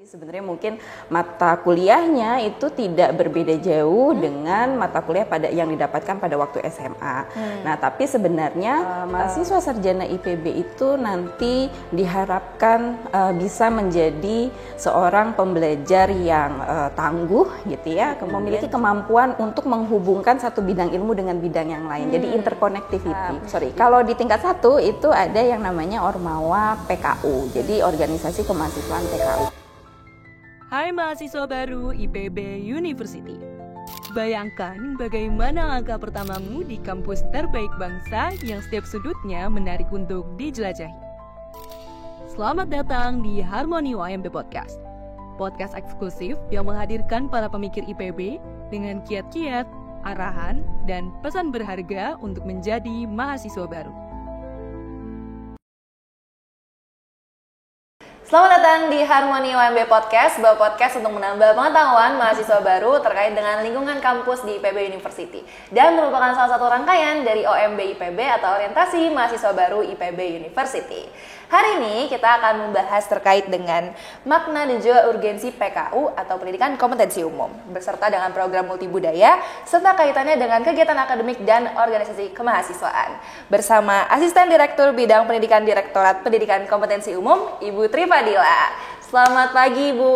Sebenarnya mungkin mata kuliahnya itu tidak berbeda jauh dengan mata kuliah yang didapatkan pada waktu SMA. Nah, tapi sebenarnya mahasiswa sarjana IPB itu nanti diharapkan bisa menjadi seorang pembelajar yang tangguh gitu ya, memiliki kemampuan untuk menghubungkan satu bidang ilmu dengan bidang yang lain. Jadi interconnectivity. Kalau di tingkat 1 itu ada yang namanya Ormawa PKU. Jadi organisasi kemahasiswaan PKU. Hai mahasiswa baru IPB University. Bayangkan bagaimana langkah pertamamu di kampus terbaik bangsa yang setiap sudutnya menarik untuk dijelajahi. Selamat datang di Harmoni OMB Podcast. Podcast eksklusif yang menghadirkan para pemikir IPB dengan kiat-kiat, arahan, dan pesan berharga untuk menjadi mahasiswa baru. Selamat datang di Harmoni OMB Podcast, sebuah podcast untuk menambah pengetahuan mahasiswa baru terkait dengan lingkungan kampus di IPB University. Dan merupakan salah satu rangkaian dari OMB IPB atau Orientasi Mahasiswa Baru IPB University. Hari ini kita akan membahas terkait dengan makna dan juga urgensi PKU atau Pendidikan Kompetensi Umum, beserta dengan program multibudaya, serta kaitannya dengan kegiatan akademik dan organisasi kemahasiswaan. Bersama Asisten Direktur Bidang Pendidikan Direktorat Pendidikan Kompetensi Umum, Ibu Tri Fadila. Selamat pagi, Bu.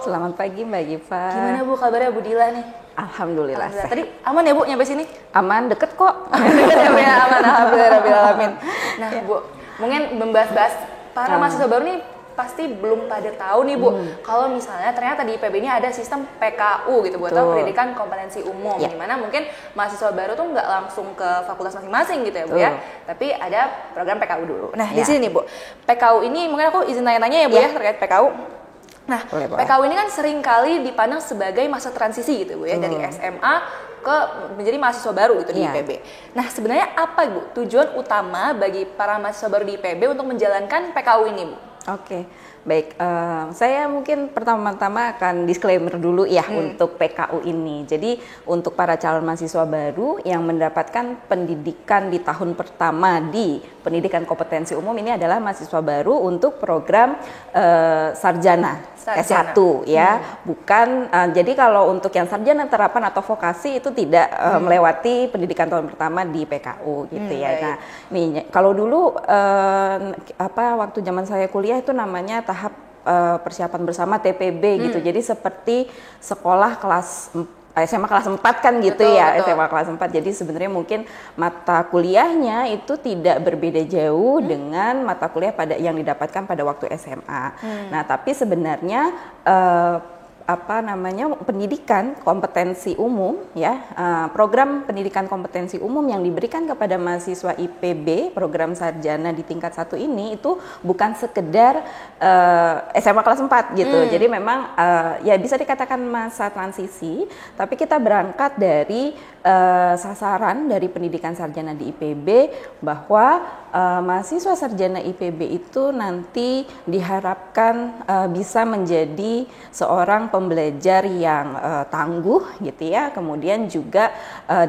Selamat pagi, Mbak Giva. Gimana, Bu, kabarnya Bu Dila nih? Alhamdulillah. Tadi aman ya, Bu, nyampe sini? Aman, deket kok. Deket ya, aman. Alhamdulillah. Nah, Bu, mungkin membahas-bahas para mahasiswa baru nih pasti belum pada tahu nih, Bu, kalau misalnya ternyata di IPB ini ada sistem PKU gitu, Bu, atau Pendidikan Kompetensi Umum, di mana mungkin mahasiswa baru tuh nggak langsung ke fakultas masing-masing gitu ya, Bu, ya, tapi ada program PKU dulu. Nah, di sini nih, Bu, PKU ini mungkin aku izin tanya-tanya ya, Bu, ya, terkait PKU. Nah, PKU ini kan seringkali dipandang sebagai masa transisi gitu, Bu, ya, dari SMA ke menjadi mahasiswa baru gitu di IPB. Nah, sebenarnya apa, Bu, tujuan utama bagi para mahasiswa baru di IPB untuk menjalankan PKU ini, Bu? Oke, baik. Saya mungkin pertama-tama akan disclaimer dulu ya untuk PKU ini. Jadi untuk para calon mahasiswa baru yang mendapatkan pendidikan di tahun pertama di Pendidikan Kompetensi Umum ini adalah mahasiswa baru untuk program sarjana. S1 ya, bukan. Jadi kalau untuk yang sarjana terapan atau vokasi itu tidak melewati pendidikan tahun pertama di PKU gitu ya. Nah, nih kalau dulu waktu zaman saya kuliah itu namanya tahap persiapan bersama TPB gitu. Jadi seperti sekolah kelas SMA kelas 4 kan gitu, betul. SMA kelas 4. Jadi sebenarnya mungkin mata kuliahnya itu tidak berbeda jauh dengan mata kuliah yang didapatkan pada waktu SMA. Nah, tapi sebenarnya pendidikan kompetensi umum ya, program pendidikan kompetensi umum yang diberikan kepada mahasiswa IPB program sarjana di tingkat 1 ini itu bukan sekedar SMA kelas 4 gitu. Jadi memang ya bisa dikatakan masa transisi, tapi kita berangkat dari sasaran dari pendidikan sarjana di IPB bahwa mahasiswa sarjana IPB itu nanti diharapkan bisa menjadi seorang pembelajar yang tangguh gitu ya, kemudian juga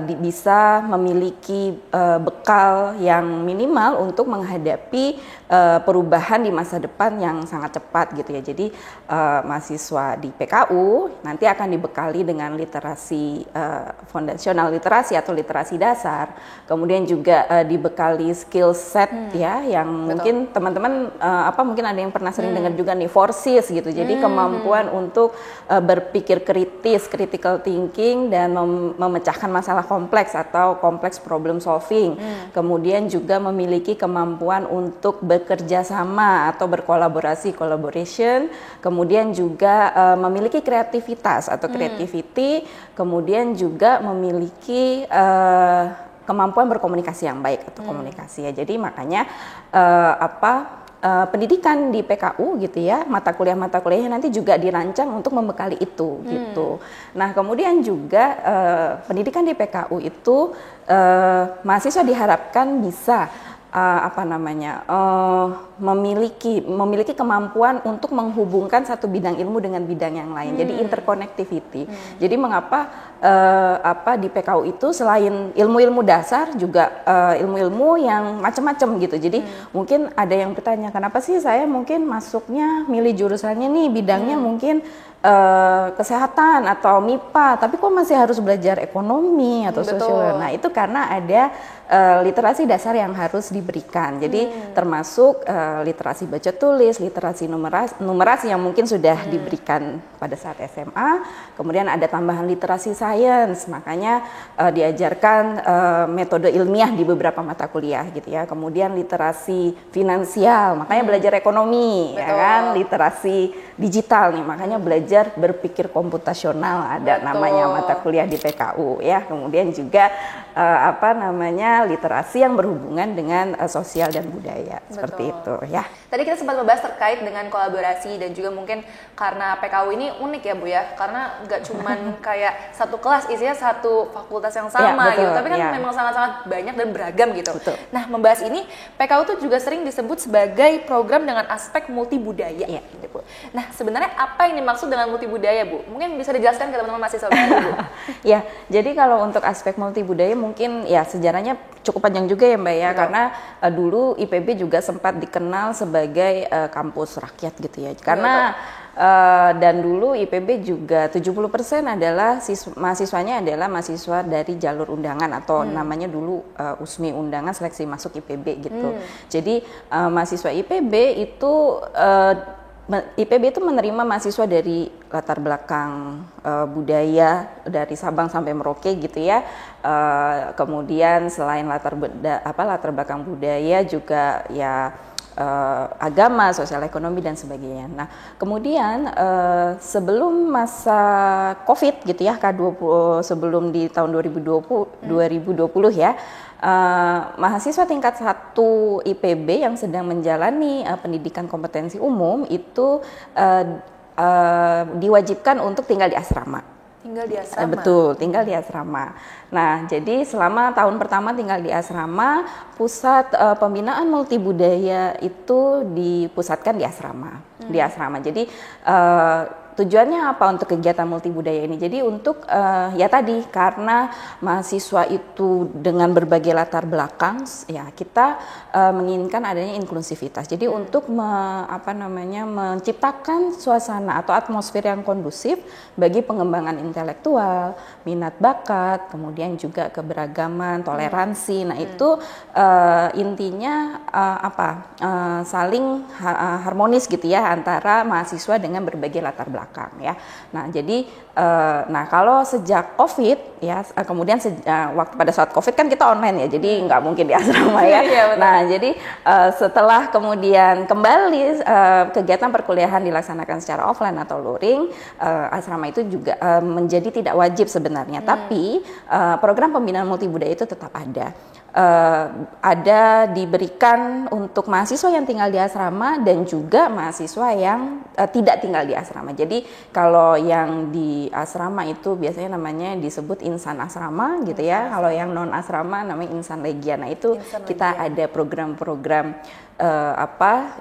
bisa memiliki bekal yang minimal untuk menghadapi perubahan di masa depan yang sangat cepat gitu ya. Jadi mahasiswa di PKU nanti akan dibekali dengan literasi fondasional literasi atau literasi dasar, kemudian juga dibekali skill set ya yang mungkin teman-teman mungkin ada yang pernah sering dengar juga nih 4Cs gitu. Jadi kemampuan untuk berpikir kritis, critical thinking, dan memecahkan masalah kompleks atau complex problem solving. Kemudian juga memiliki kemampuan untuk bekerja sama atau berkolaborasi, collaboration. Kemudian juga memiliki kreativitas atau creativity. Kemudian juga memiliki kemampuan berkomunikasi yang baik atau komunikasi ya. Jadi makanya pendidikan di PKU gitu ya, mata kuliahnya nanti juga dirancang untuk membekali itu gitu. Nah, kemudian juga pendidikan di PKU itu mahasiswa diharapkan bisa memiliki kemampuan untuk menghubungkan satu bidang ilmu dengan bidang yang lain. Jadi interconnectivity. Jadi mengapa di PKU itu selain ilmu-ilmu dasar juga ilmu-ilmu yang macam-macam gitu. Jadi mungkin ada yang bertanya, kenapa sih saya mungkin masuknya milih jurusannya nih bidangnya mungkin kesehatan atau MIPA, tapi kok masih harus belajar ekonomi atau sosial. Nah, itu karena ada literasi dasar yang harus diberikan. Jadi termasuk literasi baca tulis, literasi numerasi yang mungkin sudah diberikan pada saat SMA. Kemudian ada tambahan literasi sains, makanya diajarkan metode ilmiah di beberapa mata kuliah gitu ya. Kemudian literasi finansial, makanya belajar ekonomi, ya kan? Literasi digital nih, makanya belajar berpikir komputasional, ada namanya mata kuliah di PKU ya. Kemudian juga literasi yang berhubungan dengan sosial dan budaya. Seperti itu ya. Tadi kita sempat membahas terkait dengan kolaborasi dan juga mungkin karena PKU ini unik ya Bu ya, karena nggak cuman kayak satu kelas isinya satu fakultas yang sama gitu, tapi kan memang sangat-sangat banyak dan beragam gitu. Nah, membahas ini PKU itu juga sering disebut sebagai program dengan aspek multibudaya. Gitu, Bu. Nah, sebenarnya apa yang dimaksud dengan multibudaya, Bu? Mungkin bisa dijelaskan ke teman-teman mahasiswa baru, Bu. Ya, jadi kalau untuk aspek multibudaya mungkin ya sejarahnya cukup panjang juga ya Mbak ya, karena dulu IPB juga sempat dikenal sebagai kampus rakyat gitu ya. Karena dan dulu IPB juga 70% adalah mahasiswanya adalah mahasiswa dari jalur undangan atau namanya dulu USMI, undangan seleksi masuk IPB gitu. Jadi mahasiswa IPB itu menerima mahasiswa dari latar belakang budaya dari Sabang sampai Merauke gitu ya. Kemudian selain latar belakang budaya juga ya agama, sosial ekonomi dan sebagainya. Nah, kemudian sebelum masa Covid gitu ya, sebelum di tahun 2020 ya, mahasiswa tingkat 1 IPB yang sedang menjalani pendidikan kompetensi umum itu diwajibkan untuk tinggal di asrama. Tinggal di asrama? Betul, tinggal di asrama. Nah, jadi selama tahun pertama tinggal di asrama, pusat pembinaan multibudaya itu dipusatkan di asrama. Di asrama. Jadi tujuannya apa untuk kegiatan multibudaya ini? Jadi untuk ya tadi karena mahasiswa itu dengan berbagai latar belakang, ya kita menginginkan adanya inklusivitas. Jadi untuk menciptakan suasana atau atmosfer yang kondusif bagi pengembangan intelektual, minat bakat, kemudian juga keberagaman, toleransi. Nah itu intinya saling harmonis gitu ya antara mahasiswa dengan berbagai latar belakang. Ya. Nah, jadi kalau sejak Covid ya, kemudian waktu pada saat Covid kan kita online ya, jadi nggak mungkin di asrama ya. Nah, jadi setelah kemudian kembali kegiatan perkuliahan dilaksanakan secara offline atau luring, asrama itu juga menjadi tidak wajib sebenarnya, tapi program pembinaan multibudaya itu tetap ada. Diberikan untuk mahasiswa yang tinggal di asrama dan juga mahasiswa yang tidak tinggal di asrama. Jadi kalau yang di asrama itu biasanya namanya disebut insan asrama gitu ya. Kalau yang non asrama namanya insan legia. Nah itu kita ada program-program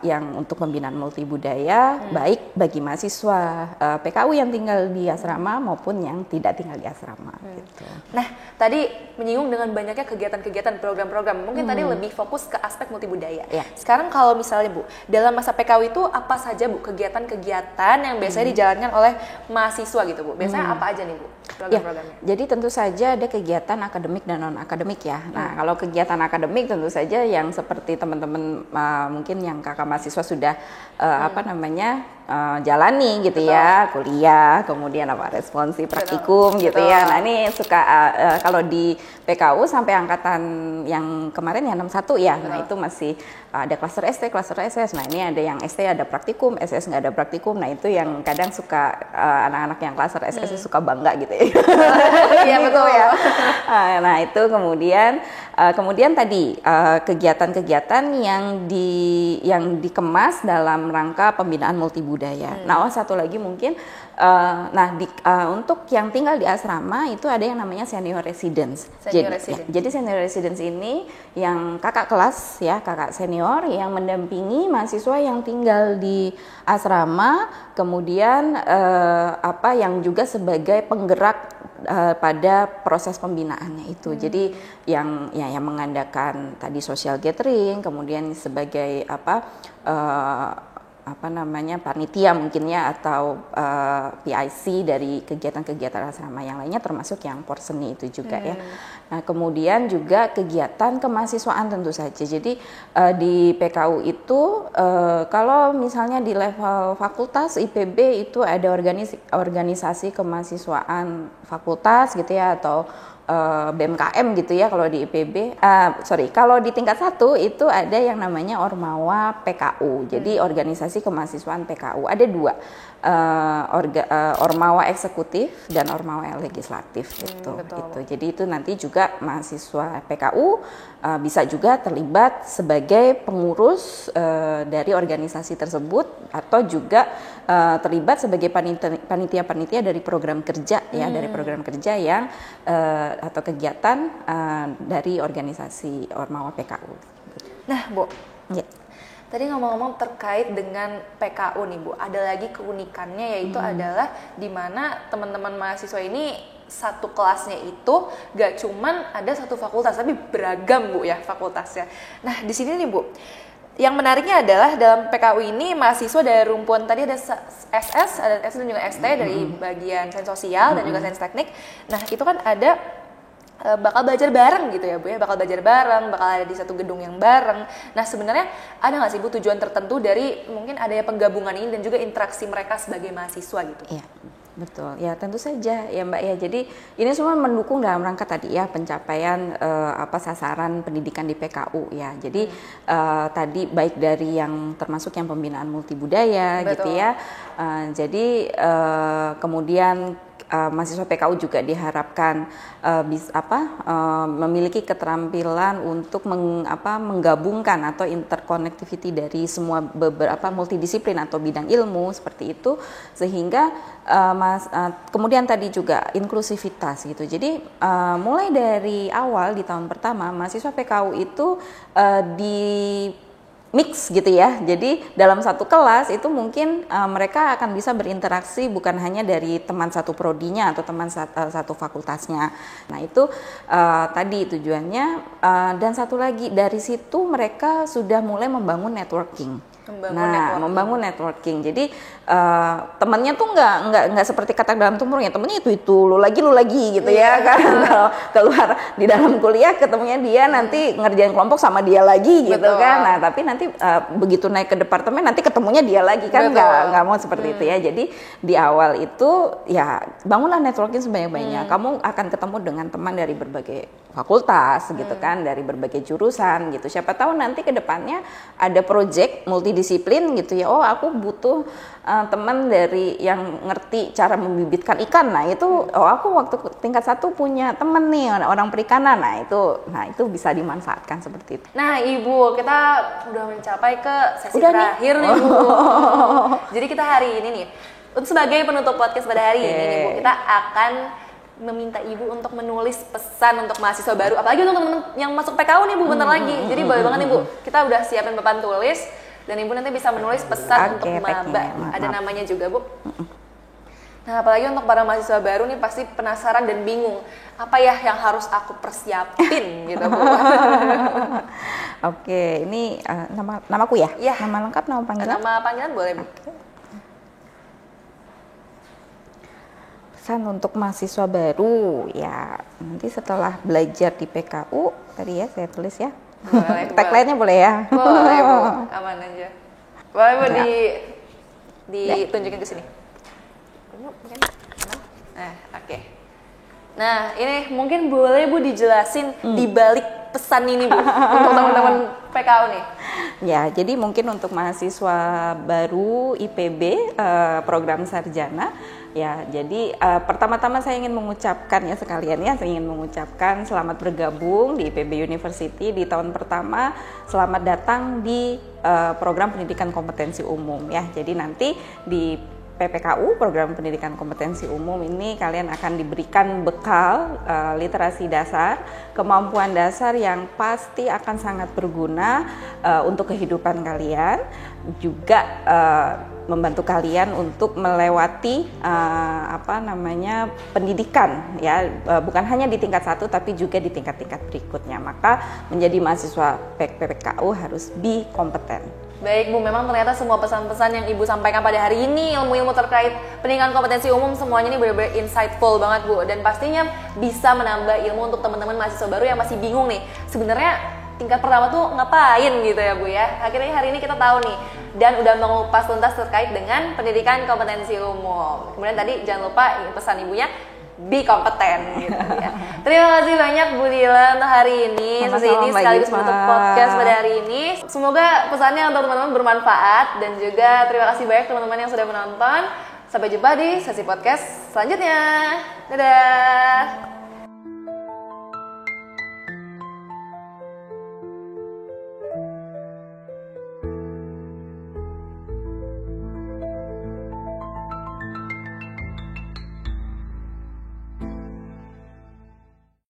yang untuk pembinaan multibudaya baik bagi mahasiswa PKU yang tinggal di asrama maupun yang tidak tinggal di asrama gitu. Nah, tadi menyinggung dengan banyaknya kegiatan-kegiatan program-program. Mungkin tadi lebih fokus ke aspek multibudaya. Sekarang kalau misalnya Bu, dalam masa PKU itu apa saja Bu kegiatan-kegiatan yang biasanya dijalankan oleh mahasiswa gitu Bu? Biasanya apa aja nih Bu program-programnya? Jadi tentu saja ada kegiatan akademik dan non akademik ya. Nah, kalau kegiatan akademik tentu saja yang seperti teman-teman mungkin yang kakak mahasiswa sudah jalani gitu ya, kuliah, kemudian responsi praktikum gitu ya. Nah ini suka kalau di PKU sampai angkatan yang kemarin ya 61 ya. Nah itu masih ada klaster ST, klaster SS. Nah ini ada yang ST ada praktikum, SS nggak ada praktikum. Nah itu yang kadang suka anak-anak yang klaster SS suka bangga gitu ya. Iya betul ya. Nah itu kemudian Kemudian tadi kegiatan-kegiatan yang dikemas dalam rangka pembinaan multibudaya. Nah, satu lagi mungkin untuk yang tinggal di asrama itu ada yang namanya senior residence. Jadi senior residence ini yang kakak kelas ya, kakak senior yang mendampingi mahasiswa yang tinggal di asrama, kemudian yang juga sebagai penggerak pada proses pembinaannya itu. Jadi yang mengadakan tadi social gathering, kemudian sebagai panitia mungkin ya, atau PIC dari kegiatan-kegiatan asrama yang lainnya, termasuk yang porseni itu juga ya. Nah, kemudian juga kegiatan kemahasiswaan tentu saja. Jadi di PKU itu kalau misalnya di level fakultas IPB itu ada organisasi kemahasiswaan fakultas gitu ya, atau BMKM gitu ya kalau di IPB. Kalau di tingkat 1 itu ada yang namanya Ormawa PKU. Jadi organisasi kemahasiswaan PKU ada 2. Ormawa eksekutif dan Ormawa legislatif gitu. Jadi itu nanti juga mahasiswa PKU bisa juga terlibat sebagai pengurus dari organisasi tersebut, atau juga terlibat sebagai panitia-panitia dari program kerja ya, dari program kerja yang atau kegiatan dari organisasi Ormawa PKU. Nah, Bu. Ya. Tadi ngomong-ngomong terkait dengan PKU nih, Bu, ada lagi keunikannya, yaitu adalah di mana teman-teman mahasiswa ini satu kelasnya itu gak cuman ada satu fakultas, tapi beragam, Bu, ya fakultasnya. Nah, di sini nih, Bu, yang menariknya adalah dalam PKU ini mahasiswa dari rumpuan tadi ada SS, ada S dan juga ST dari bagian sains sosial dan juga sains teknik. Nah, itu kan ada bakal belajar bareng gitu ya, Bu ya, bakal belajar bareng, bakal ada di satu gedung yang bareng. Nah, sebenarnya ada nggak sih, Bu, tujuan tertentu dari mungkin adanya penggabungan ini dan juga interaksi mereka sebagai mahasiswa gitu? Iya, betul. Ya, tentu saja ya, Mbak ya. Jadi ini semua mendukung dalam rangka tadi ya pencapaian sasaran pendidikan di PKU ya. Jadi tadi baik dari yang termasuk yang pembinaan multibudaya gitu ya. Jadi kemudian mahasiswa PKU juga diharapkan memiliki keterampilan untuk menggabungkan atau interconnectivity dari semua beberapa multidisiplin atau bidang ilmu seperti itu, sehingga kemudian tadi juga inklusivitas gitu. Jadi mulai dari awal di tahun pertama mahasiswa PKU itu di mix gitu ya. Jadi dalam satu kelas itu mungkin mereka akan bisa berinteraksi bukan hanya dari teman satu prodinya atau teman satu fakultasnya. Nah, itu tadi tujuannya, dan satu lagi dari situ mereka sudah mulai membangun networking. Membangun networking. Jadi temannya tuh nggak seperti kata dalam tumurnya, temennya itu lu lagi gitu ya kan. Kalau keluar di dalam kuliah ketemunya dia nanti ngerjain kelompok sama dia lagi gitu kan. Nah, tapi nanti begitu naik ke departemen nanti ketemunya dia lagi kan, nggak mau seperti itu ya. Jadi di awal itu ya bangunlah networking sebanyak-banyaknya. Kamu akan ketemu dengan teman dari berbagai fakultas gitu kan, dari berbagai jurusan gitu. Siapa tahu nanti ke depannya ada project multidisiplin gitu ya. Oh, aku butuh teman dari yang ngerti cara membibitkan ikan. Nah, itu aku waktu tingkat 1 punya teman nih orang perikanan. Nah, itu bisa dimanfaatkan seperti itu. Nah, Ibu, kita udah mencapai ke sesi terakhir nih, Bu. Jadi kita hari ini nih, sebagai penutup podcast pada hari ini nih, Bu, kita akan meminta Ibu untuk menulis pesan untuk mahasiswa baru, apalagi untuk teman-teman yang masuk PKU nih, Bu, bentar lagi. Jadi boleh banget nih, Bu, kita udah siapin papan tulis dan Ibu nanti bisa menulis pesan untuk maba. Ada namanya juga, Bu. Nah, apalagi untuk para mahasiswa baru nih pasti penasaran dan bingung, apa ya yang harus aku persiapin gitu, Bu. Oke, ini namaku ya? Iya. Nama lengkap, nama panggilan? Nama panggilan boleh, Bu. Pesan untuk mahasiswa baru ya, nanti setelah belajar di PKU tadi ya saya tulis ya. Tagline-nya boleh ya? Boleh, Bu. Aman aja. Boleh, Bu, ditunjukin ke sini. Nah, oke. Nah, ini mungkin boleh, Bu, dijelasin di balik pesan ini Bu untuk teman-teman PKU nih? Ya, jadi mungkin untuk mahasiswa baru IPB program sarjana, ya, jadi pertama-tama saya ingin mengucapkan ya sekalian ya, saya ingin mengucapkan selamat bergabung di IPB University di tahun pertama, selamat datang di program pendidikan kompetensi umum ya. Jadi nanti di PPKU, program pendidikan kompetensi umum ini kalian akan diberikan bekal literasi dasar, kemampuan dasar yang pasti akan sangat berguna untuk kehidupan kalian, juga membantu kalian untuk melewati pendidikan ya, bukan hanya di tingkat 1 tapi juga di tingkat-tingkat berikutnya. Maka menjadi mahasiswa PPKU harus be kompeten. Baik Bu, memang ternyata semua pesan-pesan yang Ibu sampaikan pada hari ini, ilmu-ilmu terkait pendidikan kompetensi umum semuanya ini benar-benar insightful banget Bu, dan pastinya bisa menambah ilmu untuk teman-teman mahasiswa baru yang masih bingung nih sebenarnya tingkat pertama tuh ngapain gitu ya Bu ya. Akhirnya hari ini kita tahu nih dan udah mengupas tuntas terkait dengan pendidikan kompetensi umum. Kemudian tadi jangan lupa pesan Ibunya, be kompeten gitu ya. Terima kasih banyak Bu Dila untuk hari ini. Sesi ini sekaligus menutup podcast pada hari ini. Semoga pesannya untuk teman-teman bermanfaat dan juga terima kasih banyak teman-teman yang sudah menonton. Sampai jumpa di sesi podcast selanjutnya. Dadah.